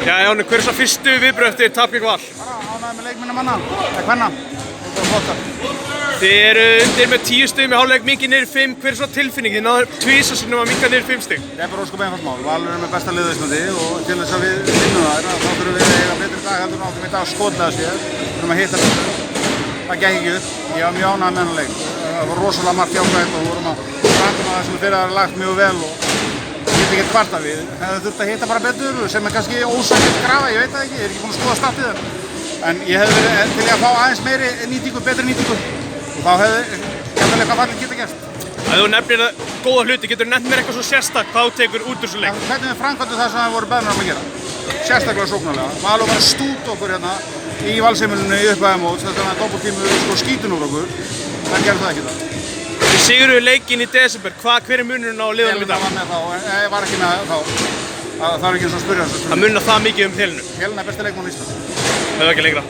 Já, Jóni, hver er svo fyrstu viðbrögð eftir tap gegn Val? Bara ánægður með leikminna manna, eða hvenna. Það var flottar. Þið eru undir með 10 stigum í hálfleik, minkið niður 5. Hver er svo tilfinning? Þið náðu tvisvar sinnum að minka niður 5 stig. Það er bara ósköp einfalt mál. Valur með besta liðið á Íslandi og til þess að við vinnum þær, þá þurfum við að eiga betri dag heldur en áttum í dag skotlega sér. Við þurfum að hitta betur. Það gekk ekki upp. Ég var mjög ánægður með þennan leik. Það var rosalega margt jákvætt og við vorum að framkvæma það sem þeir hafa lagt mjög vel og ég get ekki kvarta við. Það þurfti að hitta bara betur sem er kannski ósækjast grafa, ég veit það ekki. Ég er ekki búinn að skoða statið þar. En ég hefði verið til að fá aðeins meiri nýtingu, betri nýtingu. Og þá hefði eitthvað fallið geta gerst. Ef þú nefnir góða hluti, getur nefnt mér eitthvað svo sérstakt hvað þú tekur út úr þessu leik? Hvernig við framkvæmdum það sem við vorum beðnir að gera. Sérstaklega sóknarlega. Valur var að stúta okkur hérna í valsheimilinu í upphæðamót, þannig að doppeltímu skítun úr okkur. Það gerði það ekki það. Þið sigruðu leikinn í desember, hver er munurinn á liðunum í dag? Ég var ekki með þá. Það er ekki eins og að spyrja þessu. Það munar það mikið Helenu? Helena er besti leikmann í Íslandi. Það er ekki lengra.